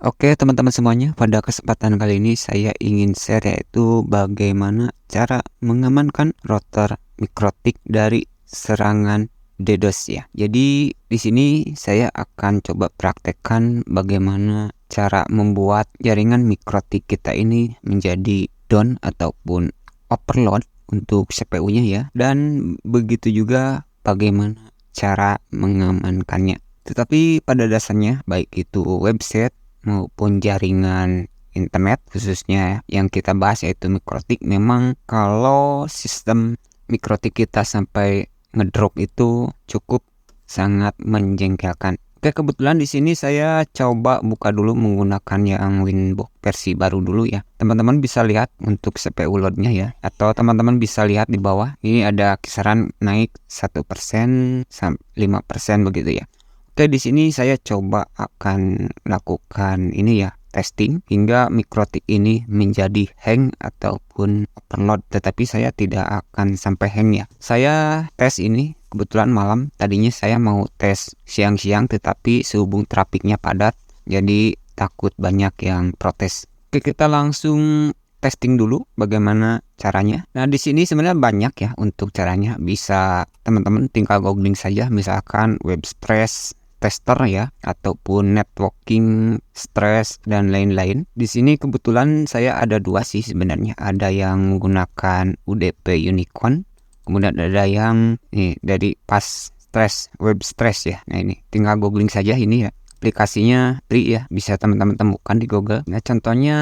Oke teman-teman semuanya, pada kesempatan kali ini saya ingin share yaitu bagaimana cara mengamankan router mikrotik dari serangan DDoS ya. Jadi di sini saya akan coba praktekkan bagaimana cara membuat jaringan mikrotik kita ini menjadi down ataupun overload untuk CPU-nya ya. Dan begitu juga bagaimana cara mengamankannya. Tetapi pada dasarnya baik itu website maupun jaringan internet khususnya yang kita bahas yaitu mikrotik, memang kalau sistem mikrotik kita sampai ngedrop itu cukup sangat menjengkelkan. Oke, kebetulan di sini saya coba buka dulu menggunakan yang Winbox versi baru dulu ya. Teman-teman bisa lihat untuk CPU loadnya ya, atau teman-teman bisa lihat di bawah ini ada kisaran naik 1% sampai 5% begitu ya. Oke, di sini saya coba akan lakukan ini ya, testing hingga mikrotik ini menjadi hang ataupun overload, tetapi saya tidak akan sampai hang ya. Saya tes ini kebetulan malam, tadinya saya mau tes siang-siang tetapi sehubung trafiknya padat, jadi takut banyak yang protes. Oke, kita langsung testing dulu bagaimana caranya. Nah, di sini sebenarnya banyak ya untuk caranya. Bisa teman-teman tinggal googling saja, misalkan WebStress tester ya, ataupun networking stress dan lain-lain. Di sini kebetulan saya ada dua sih sebenarnya. Ada yang menggunakan UDP Unicorn, kemudian ada yang dari pas stress, web stress ya. Nah, ini tinggal googling saja ini ya. Aplikasinya free ya, bisa teman-teman temukan di Google. Nah, contohnya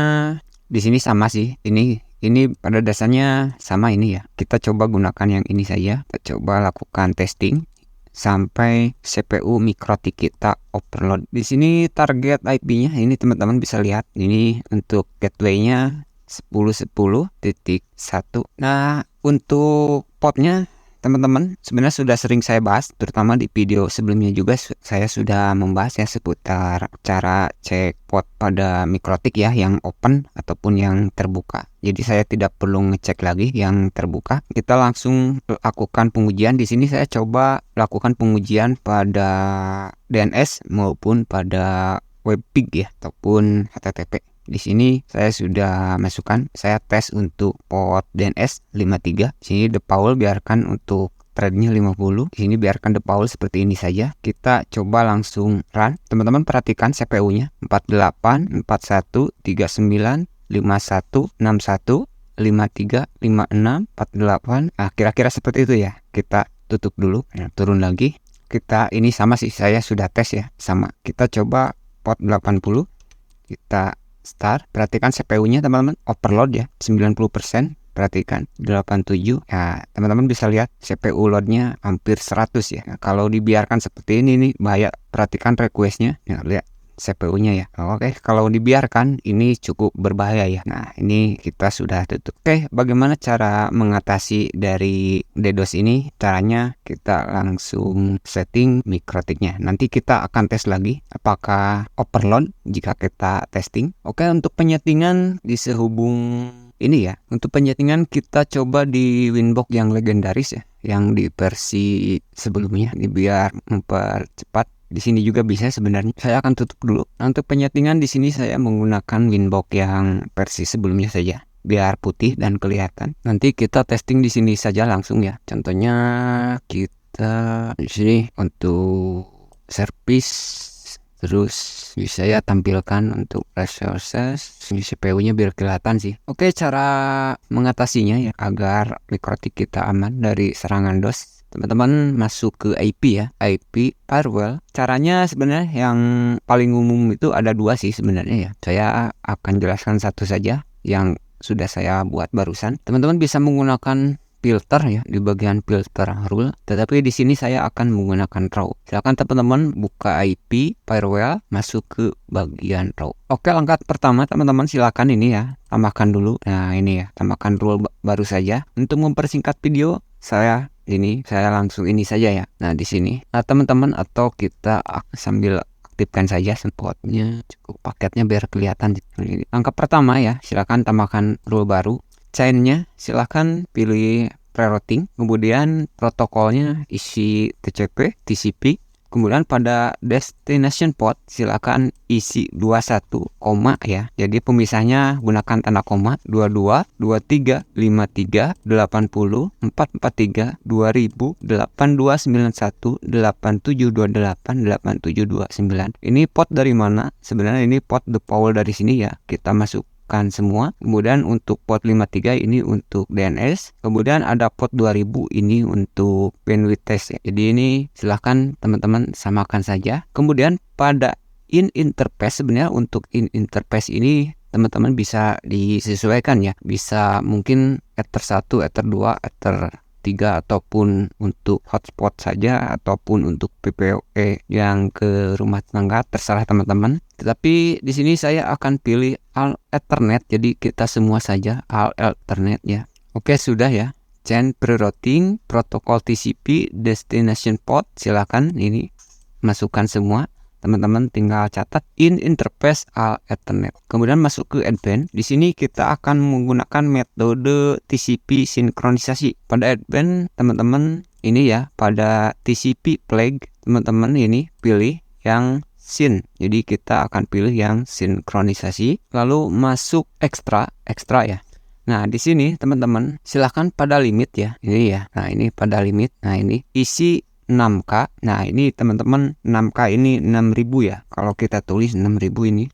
di sini sama sih. Ini pada dasarnya sama ini ya. Kita coba gunakan yang ini saja. Kita coba lakukan testing sampai CPU mikrotik kita overload. Di sini target IP-nya ini teman-teman bisa lihat. Ini untuk gateway-nya 10.10.1. Nah, untuk portnya teman-teman sebenarnya sudah sering saya bahas, terutama di video sebelumnya juga saya sudah membahas ya seputar cara cek port pada mikrotik ya, yang open ataupun yang terbuka. Jadi saya tidak perlu ngecek lagi yang terbuka. Kita langsung lakukan pengujian. Di sini saya coba lakukan pengujian pada DNS maupun pada WebPig ya, ataupun HTTP. Di sini saya sudah masukkan, saya tes untuk port DNS 53. Di sini default biarkan untuk threadnya 50. Di sini biarkan default seperti ini saja. Kita coba langsung run. Teman-teman perhatikan CPU-nya 48, 41, 39, 51, 61, 53, 56, 48. Nah, kira-kira seperti itu ya. Kita tutup dulu. Nah, turun lagi. Kita ini sama sih, saya sudah tes ya, sama. Kita coba port 80. Kita start. Perhatikan CPU-nya teman-teman, overload ya, 90%. Perhatikan 87. Ya, teman-teman bisa lihat CPU loadnya hampir 100 ya. Nah, kalau dibiarkan seperti ini nih bahaya. Perhatikan request-nya. Ya, lihat CPU-nya ya. Oke, kalau dibiarkan ini cukup berbahaya ya. Nah, ini kita sudah tutup. Oke, bagaimana cara mengatasi dari DDoS ini? Caranya kita langsung setting mikrotiknya. Nanti kita akan tes lagi apakah overload jika kita testing. Oke, untuk penyetingan di sehubung ini ya. Untuk penyetingan kita coba di Winbox yang legendaris ya, yang di versi sebelumnya, ini biar mempercepat. Di sini juga bisa sebenarnya. Saya akan tutup dulu. Untuk penyetingan di sini saya menggunakan Winbox yang versi sebelumnya saja, biar putih dan kelihatan. Nanti kita testing di sini saja langsung ya. Contohnya kita di sini untuk service, terus bisa ya tampilkan untuk resources. Ini CPU-nya biar kelihatan sih. Oke, cara mengatasinya ya agar mikrotik kita aman dari serangan DOS. Teman-teman masuk ke IP ya, IP firewall. Caranya sebenarnya yang paling umum itu ada dua sih sebenarnya ya. Saya akan jelaskan satu saja yang sudah saya buat barusan. Teman-teman bisa menggunakan filter ya di bagian filter rule, tetapi di sini saya akan menggunakan raw. Silakan teman-teman buka IP firewall, masuk ke bagian raw. Oke, langkah pertama teman-teman silakan ini ya, tambahkan dulu. Nah, ini ya, tambahkan rule baru saja. Untuk mempersingkat video saya langsung ini saja ya. Nah, di sini. Nah, teman-teman, atau kita sambil aktifkan saja supportnya, cukup paketnya biar kelihatan. Langkah pertama ya, silakan tambahkan rule baru. Chainnya silahkan pilih pre-routing, kemudian protokolnya isi TCP, TCP, Kemudian pada destination port silakan isi 21 koma ya. Jadi pemisahnya gunakan tanda koma 22, 23, 53, 80, 443, 2000, 8291, 8728, 8729. Ini port dari mana? Sebenarnya ini port default dari sini ya. Kita masuk semua. Kemudian untuk port 53 ini untuk DNS. Kemudian ada port 2000 ini untuk bandwidth test ya. Jadi ini silahkan teman-teman samakan saja. Kemudian pada in interface, sebenarnya untuk in interface ini teman-teman bisa disesuaikan ya. Bisa mungkin Ether 1, Ether 2, Ether 3 ataupun untuk hotspot saja ataupun untuk PPOE yang ke rumah tangga, terserah teman-teman. Tetapi di sini saya akan pilih All Ethernet, jadi kita semua saja All Ethernet ya. Oke, sudah ya. Chain Prerouting, protokol TCP, Destination Port, silakan ini masukkan semua. Teman-teman tinggal catat in interface All Ethernet. Kemudian masuk ke advanced. Di sini kita akan menggunakan metode TCP sinkronisasi. Pada advanced teman-teman ini ya, pada TCP flag teman-teman ini pilih yang sin. Jadi kita akan pilih yang sinkronisasi. Lalu masuk extra ya. Nah, di sini teman-teman silahkan pada limit ya. Ini ya. Nah, ini pada limit. Nah, ini isi 6K. Nah, ini teman-teman 6K ini 6000 ya. Kalau kita tulis 6000 ini.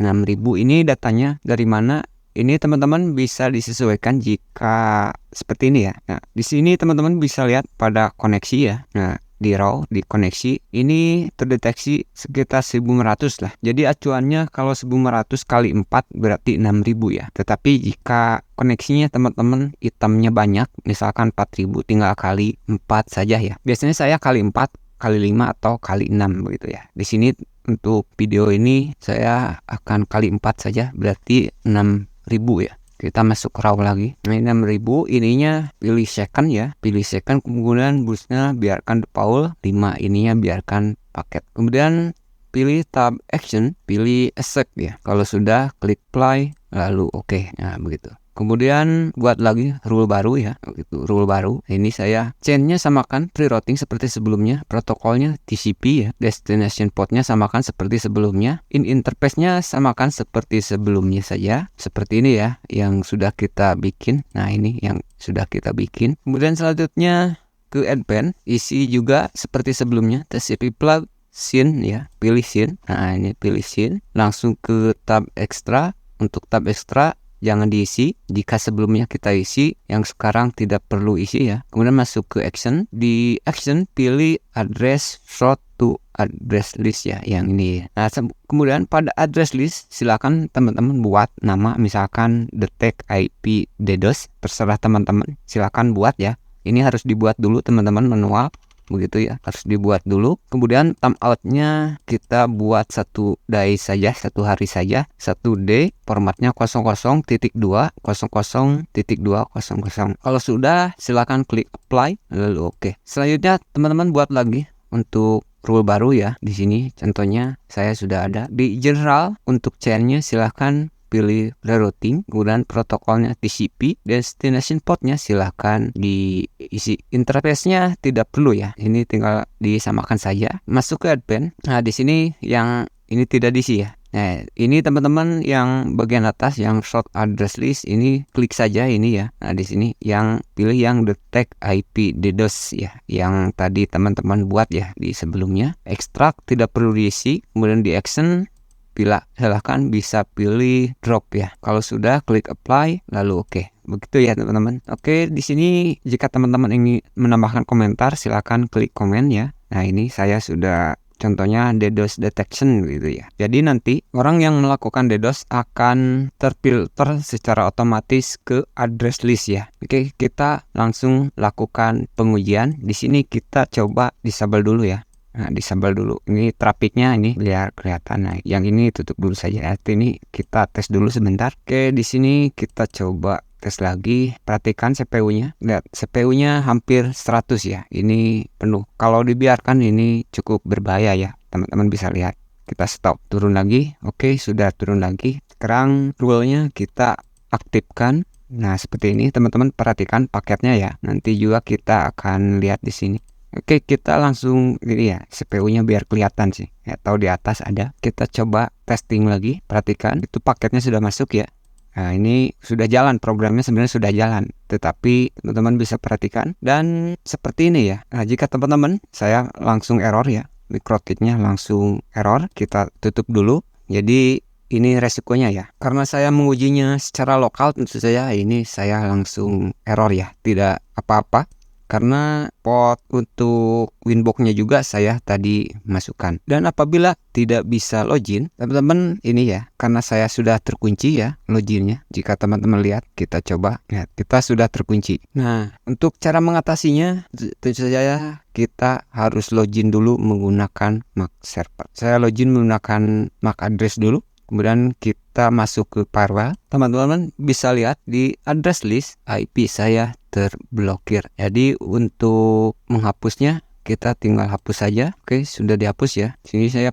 6000 ini datanya dari mana? Ini teman-teman bisa disesuaikan jika seperti ini ya. Nah, di sini teman-teman bisa lihat pada koneksi ya. Nah, di raw, di koneksi ini terdeteksi sekitar 1500 lah. Jadi acuannya kalau 1500 kali 4 berarti 6000 ya. Tetapi jika koneksinya teman-teman itemnya banyak, misalkan 4000, tinggal kali 4 saja ya. Biasanya saya kali 4, kali 5 atau kali 6 begitu ya. Di sini untuk video ini saya akan kali 4 saja, berarti 6000 ya. Kita masuk raw lagi. Ini 6000, ininya pilih second ya. Pilih second, kemudian busnya biarkan default, 5 ininya biarkan paket. Kemudian pilih tab action, pilih accept ya. Kalau sudah klik apply, lalu oke. Nah, begitu. Kemudian buat lagi rule baru ya, gitu, rule baru. Ini saya chainnya samakan prerouting seperti sebelumnya, protokolnya TCP ya, destination portnya samakan seperti sebelumnya, in interface-nya samakan seperti sebelumnya saja, seperti ini ya, yang sudah kita bikin. Nah, ini yang sudah kita bikin. Kemudian selanjutnya ke advanced, isi juga seperti sebelumnya, TCP plug, SYN ya, pilih SYN. Nah, ini pilih SYN, langsung ke tab extra. Untuk tab extra jangan diisi jika sebelumnya kita isi, yang sekarang tidak perlu isi ya. Kemudian masuk ke action. Di action pilih address route to address list ya, yang ini. Nah, kemudian pada address list silakan teman-teman buat nama, misalkan detect IP DDoS, terserah teman-teman. Silakan buat ya. Ini harus dibuat dulu teman-teman, manual. Begitu ya, harus dibuat dulu. Kemudian timeoutnya kita buat satu day saja, satu hari saja, 1D, formatnya 00.2, 00.200. Kalau sudah silakan klik apply, lalu oke. Selanjutnya teman-teman buat lagi untuk rule baru ya. Di sini contohnya saya sudah ada di general. Untuk chainnya silahkan pilih rerouting, kemudian protokolnya TCP, destination portnya silahkan diisi. Interface-nya tidak perlu ya, ini tinggal disamakan saja. Masuk ke advanced. Nah, di sini yang ini tidak diisi ya. Nah, ini teman-teman yang bagian atas yang short address list ini klik saja ini ya. Nah, di sini yang pilih yang detect IP DDoS ya, yang tadi teman-teman buat ya di sebelumnya. Extract tidak perlu diisi, kemudian di action silahkan bisa pilih drop ya. Kalau sudah klik apply, lalu oke. Begitu ya teman-teman. Oke, di sini jika teman-teman ingin menambahkan komentar silahkan klik komen ya. Nah, ini saya sudah contohnya DDoS detection gitu ya. Jadi nanti orang yang melakukan DDoS akan terfilter secara otomatis ke address list ya. Oke, kita langsung lakukan pengujian. Di sini kita coba disable dulu ya. Nah, disable dulu. Ini trafficnya ini biar kelihatan. Nah, yang ini tutup dulu saja. Ini kita tes dulu sebentar. Oke, di sini kita coba tes lagi. Perhatikan CPU-nya. Lihat, CPU-nya hampir 100 ya. Ini penuh. Kalau dibiarkan ini cukup berbahaya ya. Teman-teman bisa lihat. Kita stop. Turun lagi. Oke, sudah turun lagi. Sekarang rule-nya kita aktifkan. Nah, seperti ini teman-teman perhatikan paketnya ya. Nanti juga kita akan lihat di sini. Oke, kita langsung ini ya, CPU-nya biar kelihatan sih. Atau di atas ada. Kita coba testing lagi. Perhatikan, itu paketnya sudah masuk ya. Nah, ini sudah jalan, programnya sebenarnya sudah jalan. Tetapi teman-teman bisa perhatikan. Dan seperti ini ya. Nah, jika teman-teman, saya langsung error ya. MikroTik-nya langsung error. Kita tutup dulu. Jadi ini resikonya ya. Karena saya mengujinya secara lokal, tentu saja ini saya langsung error ya. Tidak apa-apa. Karena port untuk Winbox-nya juga saya tadi masukkan. Dan apabila tidak bisa login, teman-teman ini ya, karena saya sudah terkunci ya loginnya. Jika teman-teman lihat, kita coba. Lihat, kita sudah terkunci. Nah, untuk cara mengatasinya, tentu saja kita harus login dulu menggunakan MAC server. Saya login menggunakan MAC address dulu. Kemudian kita masuk ke firewall. Teman-teman bisa lihat di address list IP saya terblokir. Jadi untuk menghapusnya kita tinggal hapus saja. Oke, sudah dihapus ya. Sini saya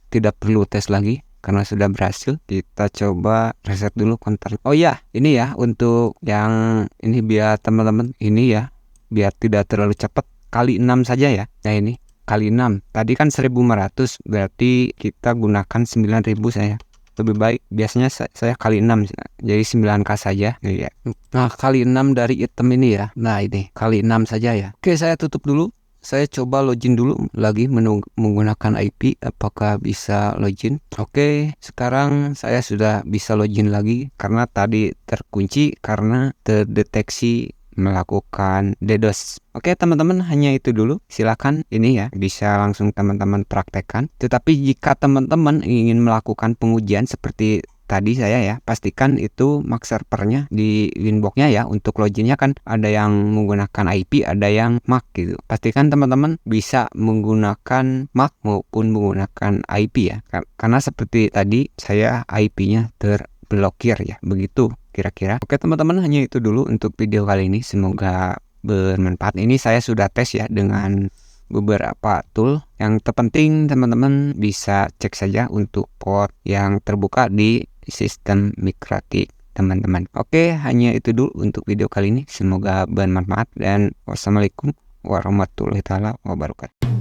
tidak perlu tes lagi karena sudah berhasil. Kita coba reset dulu kontak. Oh ya, ini ya untuk yang ini biar teman-teman ini ya, biar tidak terlalu cepat, kali 6 saja ya. Nah ini kali 6. Tadi kan 1500, berarti kita gunakan 9000 saya. Lebih baik biasanya saya kali 6, jadi 9K saja ya. Nah, kali 6 dari item ini ya. Nah, ini kali 6 saja ya. Oke, saya tutup dulu. Saya coba login dulu lagi menggunakan IP, apakah bisa login. Oke, sekarang saya sudah bisa login lagi karena tadi terkunci karena terdeteksi melakukan DDoS. Oke teman-teman, hanya itu dulu. Silakan ini ya, bisa langsung teman-teman praktekkan. Tetapi jika teman-teman ingin melakukan pengujian seperti tadi saya ya, pastikan itu MAC servernya di Winbox-nya ya. Untuk loginnya kan ada yang menggunakan IP, ada yang MAC gitu. Pastikan teman-teman bisa menggunakan MAC maupun menggunakan IP ya. Karena seperti tadi saya IP-nya terblokir ya, begitu kira-kira. Oke teman-teman, hanya itu dulu untuk video kali ini. Semoga bermanfaat. Ini saya sudah tes ya dengan beberapa tool. Yang terpenting teman-teman bisa cek saja untuk port yang terbuka di sistem MikroTik teman-teman. Oke, hanya itu dulu untuk video kali ini. Semoga bermanfaat dan wassalamualaikum warahmatullahi wabarakatuh.